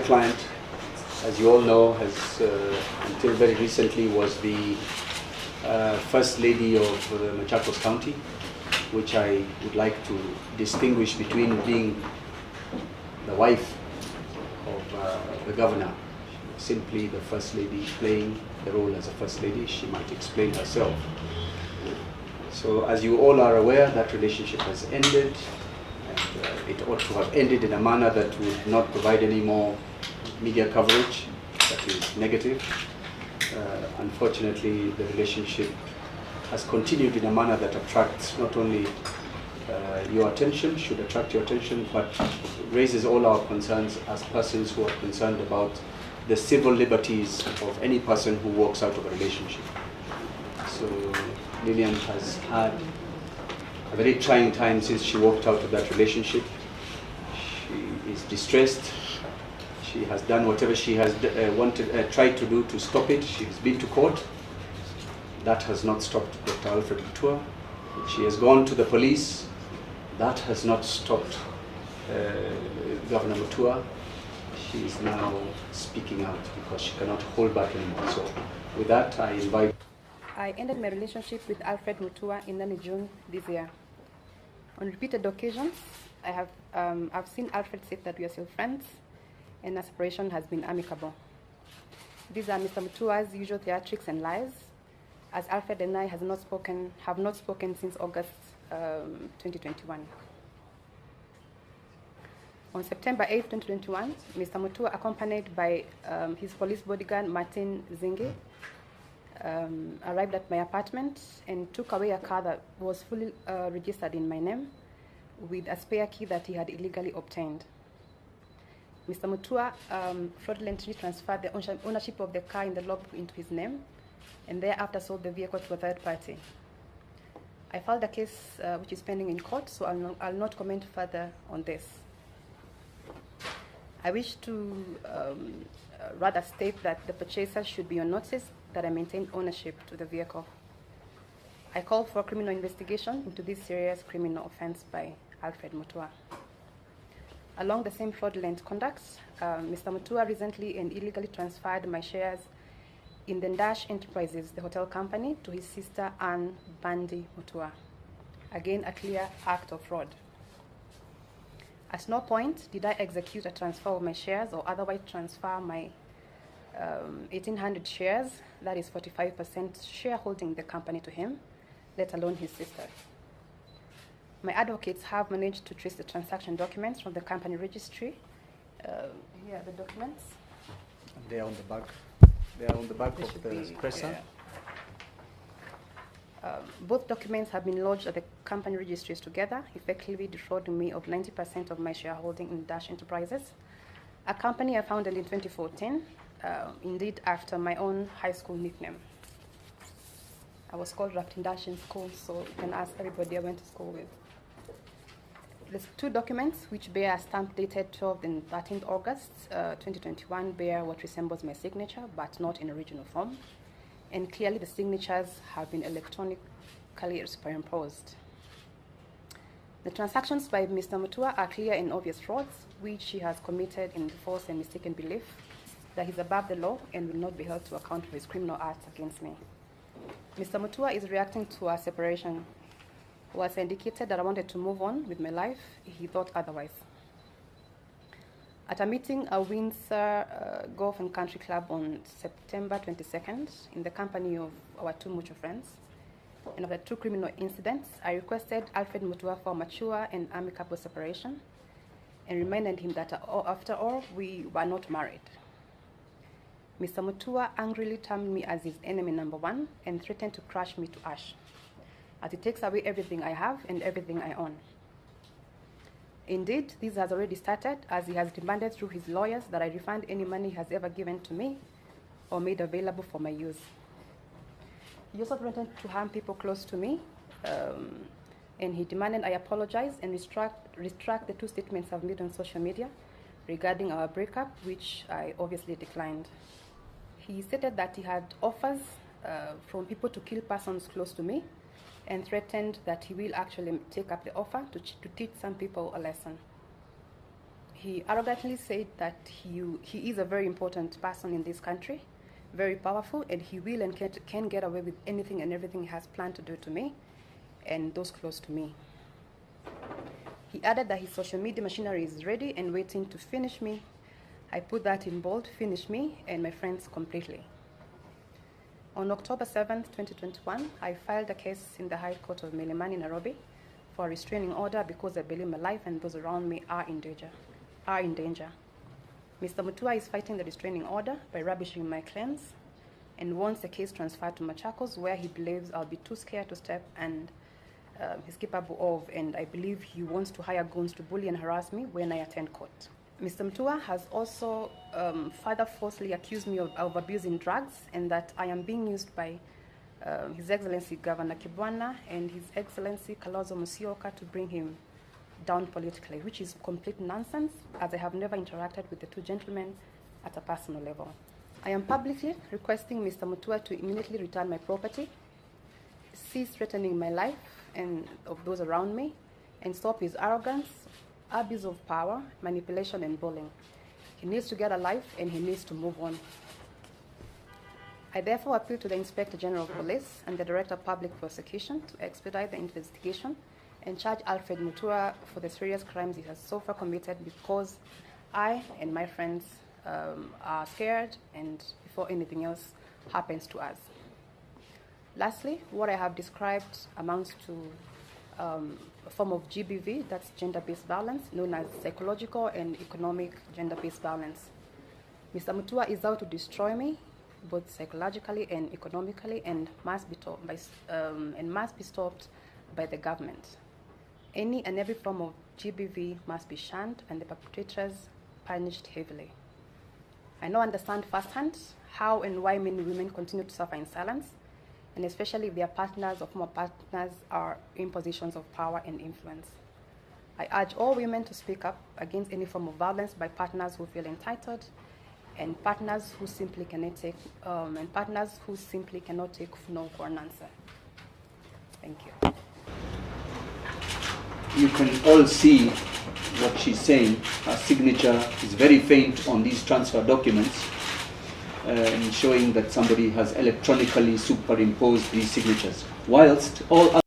client, as you all know, has until very recently was the First Lady of Machakos County, which I would like to distinguish between being the wife of the governor, simply the First Lady playing the role as a First Lady. She might explain herself. So as you all are aware, that relationship has ended, and it ought to have ended in a manner that would not provide any more media coverage that is negative. Unfortunately, the relationship has continued in a manner that attracts not only your attention, should attract your attention, but raises all our concerns as persons who are concerned about the civil liberties of any person who walks out of a relationship. So Lilian has had a very trying time since she walked out of that relationship. She is distressed. She has done whatever she has tried to do to stop it. She's been to court. That has not stopped Dr. Alfred Mutua. She has gone to the police. That has not stopped Governor Mutua. She is now speaking out because she cannot hold back anymore. So with that, I ended my relationship with Alfred Mutua in early June this year. On repeated occasions, I've seen Alfred say that we are still friends, and our separation has been amicable. These are Mr. Mutua's usual theatrics and lies, as Alfred and I have not spoken since August 2021. On September 8, 2021, Mr. Mutua, accompanied by his police bodyguard, Martin Zingi, arrived at my apartment and took away a car that was fully registered in my name with a spare key that he had illegally obtained. Mr. Mutua fraudulently transferred the ownership of the car in the logbook into his name and thereafter sold the vehicle to a third party. I filed a case which is pending in court, so I'll not comment further on this. I wish to rather state that the purchaser should be on notice that I maintain ownership to the vehicle. I call for a criminal investigation into this serious criminal offense by Alfred Mutua. Along the same fraudulent conduct, Mr. Mutua recently and illegally transferred my shares in the Dash Enterprises, the hotel company, to his sister Anne Bandi Mutua. Again, a clear act of fraud. At no point did I execute a transfer of my shares or otherwise transfer my 1,800 shares, that is 45% shareholding in the company, to him, let alone his sister. My advocates have managed to trace the transaction documents from the company registry. Here are the documents. They are on the back. They are on the back of the presser. Both documents have been lodged at the company registries together, effectively defrauding me of 90% of my shareholding in Dash Enterprises, a company I founded in 2014, indeed after my own high school nickname. I was called Rapting Dash in school, so you can ask everybody I went to school with. There's two documents which bear a stamp dated 12th and 13th August 2021 bear what resembles my signature, but not in original form. And clearly the signatures have been electronically superimposed. The transactions by Mr. Mutua are clear and obvious frauds, which he has committed in false and mistaken belief that he's above the law and will not be held to account for his criminal acts against me. Mr. Mutua is reacting to our separation. Was indicated that I wanted to move on with my life, he thought otherwise. At a meeting at Windsor Golf and Country Club on September 22nd, in the company of our two mutual friends, and of the two criminal incidents, I requested Alfred Mutua for mature and amicable separation and reminded him that after all, we were not married. Mr. Mutua angrily termed me as his enemy number one and threatened to crush me to ash, as he takes away everything I have and everything I own. Indeed, this has already started, as he has demanded through his lawyers that I refund any money he has ever given to me or made available for my use. He also threatened to harm people close to me, and he demanded I apologize and retract the two statements I've made on social media regarding our breakup, which I obviously declined. He stated that he had offers from people to kill persons close to me, and threatened that he will actually take up the offer to teach some people a lesson. He arrogantly said that he is a very important person in this country, very powerful, and he will and can get away with anything and everything he has planned to do to me and those close to me. He added that his social media machinery is ready and waiting to finish me. I put that in bold, finish me and my friends completely. On October 7th, 2021, I filed a case in the High Court of Milimani, Nairobi, for a restraining order because I believe my life and those around me are in danger. Mr. Mutua is fighting the restraining order by rubbishing my claims and wants the case transferred to Machakos, where he believes I'll be too scared to step and he's capable of, and I believe he wants to hire goons to bully and harass me when I attend court. Mr. Mutua has also further falsely accused me of abusing drugs and that I am being used by His Excellency Governor Kibwana and His Excellency Kalonzo Musyoka to bring him down politically, which is complete nonsense, as I have never interacted with the two gentlemen at a personal level. I am publicly requesting Mr. Mutua to immediately return my property, cease threatening my life and of those around me, and stop his arrogance, abuse of power, manipulation, and bullying. He needs to get a life and he needs to move on. I therefore appeal to the Inspector General of Police and the Director of Public Prosecution to expedite the investigation and charge Alfred Mutua for the serious crimes he has so far committed, because I and my friends are scared and before anything else happens to us. Lastly, what I have described amounts to a form of GBV, that's gender-based violence, known as psychological and economic gender-based violence. Mr. Mutua is out to destroy me, both psychologically and economically, and must be stopped by the government. Any and every form of GBV must be shunned and the perpetrators punished heavily. I now understand firsthand how and why many women continue to suffer in silence, and especially if their partners or former partners are in positions of power and influence. I urge all women to speak up against any form of violence by partners who feel entitled and partners who simply cannot take no for an answer. Thank you. You can all see what she's saying. Her signature is very faint on these transfer documents, showing that somebody has electronically superimposed these signatures, whilst all